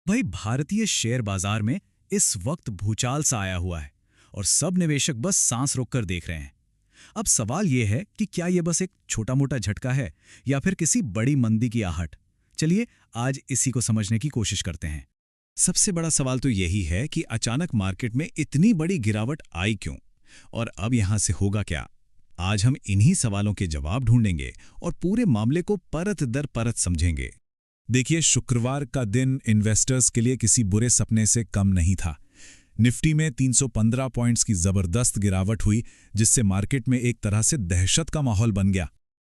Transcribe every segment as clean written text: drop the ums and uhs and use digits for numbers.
भाई भारतीय शेयर बाजार में इस वक्त भूचाल सा आया हुआ है और सब निवेशक बस सांस रोककर देख रहे हैं। अब सवाल यह है कि क्या यह बस एक छोटा मोटा झटका है या फिर किसी बड़ी मंदी की आहट। चलिए आज इसी को समझने की कोशिश करते हैं। सबसे बड़ा सवाल तो यही है कि अचानक मार्केट में इतनी बड़ी गिरावट आई क्यों और अब यहां से होगा क्या। आज हम इन्हीं सवालों के जवाब ढूंढेंगे और पूरे मामले को परत दर परत समझेंगे। देखिए, शुक्रवार का दिन इन्वेस्टर्स के लिए किसी बुरे सपने से कम नहीं था। निफ्टी में 315 पॉइंट्स की जबरदस्त गिरावट हुई, जिससे मार्केट में एक तरह से दहशत का माहौल बन गया।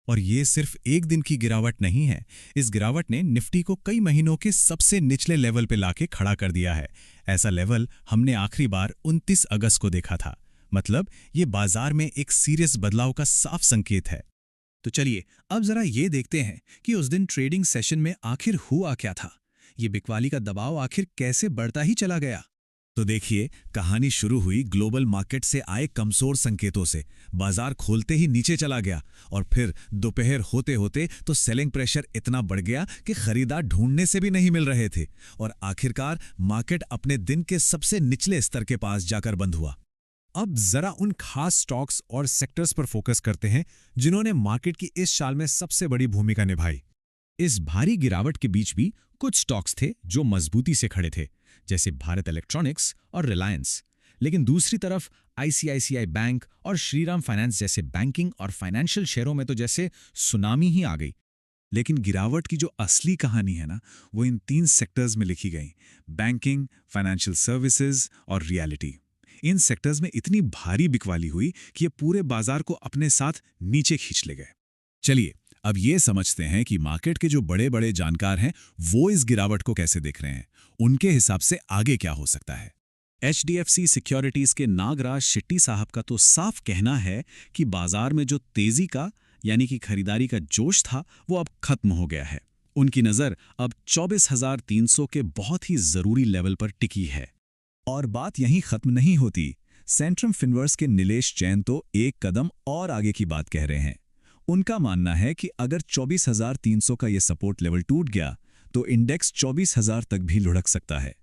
और ये सिर्फ एक दिन की गिरावट नहीं है, इस गिरावट ने निफ्टी को कई महीनों के सबसे निचले लेवल पे लाके खड़ा कर दिया है। ऐसा लेवल हमने आखिरी बार 29 अगस्त को देखा था। मतलब ये बाजार में एक सीरियस बदलाव का साफ संकेत है। तो चलिए अब जरा ये देखते हैं कि उस दिन ट्रेडिंग सेशन में आखिर हुआ क्या था। ये बिकवाली का दबाव आखिर कैसे बढ़ता ही चला गया। तो देखिए, कहानी शुरू हुई ग्लोबल मार्केट से आए कमजोर संकेतों से। बाजार खोलते ही नीचे चला गया और फिर दोपहर होते होते तो सेलिंग प्रेशर इतना बढ़ गया कि खरीदार ढूंढने से भी नहीं मिल रहे थे और आखिरकार मार्केट अपने दिन के सबसे निचले स्तर के पास जाकर बंद हुआ। अब जरा उन खास स्टॉक्स और सेक्टर्स पर फोकस करते हैं जिन्होंने मार्केट की इस साल में सबसे बड़ी भूमिका निभाई। इस भारी गिरावट के बीच भी कुछ स्टॉक्स थे जो मजबूती से खड़े थे, जैसे भारत इलेक्ट्रॉनिक्स और रिलायंस। लेकिन दूसरी तरफ आईसीआईसीआई बैंक और श्रीराम फाइनेंस जैसे बैंकिंग और फाइनेंशियल शेयरों में तो जैसे सुनामी ही आ गई। लेकिन गिरावट की जो असली कहानी है ना, वो इन 3 सेक्टर्स में लिखी गई: बैंकिंग, फाइनेंशियल सर्विसेज और रियलिटी। इन सेक्टर्स में इतनी भारी बिकवाली हुई कि ये पूरे बाजार को अपने साथ नीचे खींच ले गए। चलिए अब ये समझते हैं कि मार्केट के जो बड़े बड़े जानकार हैं वो इस गिरावट को कैसे देख रहे हैं। उनके हिसाब से आगे क्या हो सकता है। एचडीएफसी सिक्योरिटीज के नागराज शेट्टी साहब का तो साफ कहना है कि बाजार में जो तेजी का यानी कि खरीदारी का जोश था वो अब खत्म हो गया है। उनकी नज़र अब 24,300 के बहुत ही जरूरी लेवल पर टिकी है। और बात यहीं खत्म नहीं होती। सेंट्रम फिनवर्स के नीलेश जैन तो एक कदम और आगे की बात कह रहे हैं। उनका मानना है कि अगर 24,300 का ये सपोर्ट लेवल टूट गया तो इंडेक्स 24,000 तक भी लुढ़क सकता है।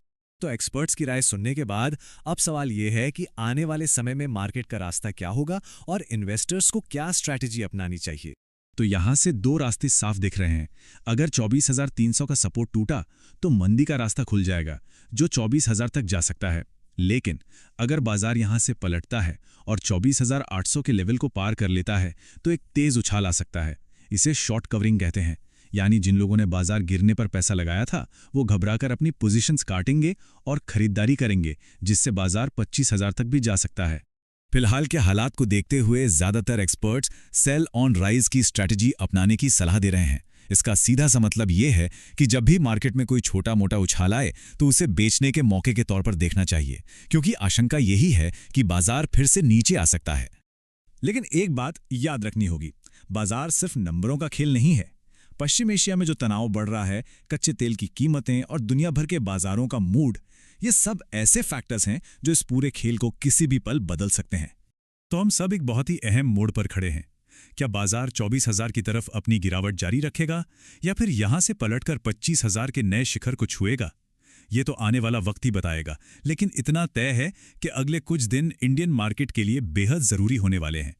तो एक्सपर्ट्स की राय सुनने के बाद अब सवाल ये है कि आने वाले समय में मार्केट का रास्ता क्या होगा और इन्वेस्टर्स को क्या स्ट्रैटेजी अपनानी चाहिए। तो यहां से 2 रास्ते साफ दिख रहे हैं। अगर 24,300 का सपोर्ट टूटा तो मंदी का रास्ता खुल जाएगा जो 24,000 तक जा सकता है। लेकिन अगर बाजार यहां से पलटता है और 24,800 के लेवल को पार कर लेता है तो एक तेज उछाल आ सकता है। इसे शॉर्ट कवरिंग कहते हैं। यानी जिन लोगों ने बाजार गिरने पर पैसा लगाया था वो घबराकर अपनी पोजीशंस काटेंगे और खरीदारी करेंगे, जिससे बाजार 25,000 तक भी जा सकता है। फिलहाल के हालात को देखते हुए ज्यादातर एक्सपर्ट्स सेल ऑन राइज की स्ट्रैटेजी अपनाने की सलाह दे रहे हैं। इसका सीधा सा मतलब यह है कि जब भी मार्केट में कोई छोटा मोटा उछाल आए तो उसे बेचने के मौके के तौर पर देखना चाहिए, क्योंकि आशंका यही है कि बाजार फिर से नीचे आ सकता है। लेकिन एक बात याद रखनी होगी, बाजार सिर्फ नंबरों का खेल नहीं है। पश्चिम एशिया में जो तनाव बढ़ रहा है, कच्चे तेल की कीमतें और दुनिया भर के बाजारों का मूड, ये सब ऐसे फैक्टर्स हैं जो इस पूरे खेल को किसी भी पल बदल सकते हैं। तो हम सब एक बहुत ही अहम मोड़ पर खड़े हैं। क्या बाजार 24,000 की तरफ अपनी गिरावट जारी रखेगा या फिर यहां से पलटकर 25,000 के नए शिखर को छुएगा? ये तो आने वाला वक्त ही बताएगा। लेकिन इतना तय है कि अगले कुछ दिन इंडियन मार्केट के लिए बेहद जरूरी होने वाले हैं।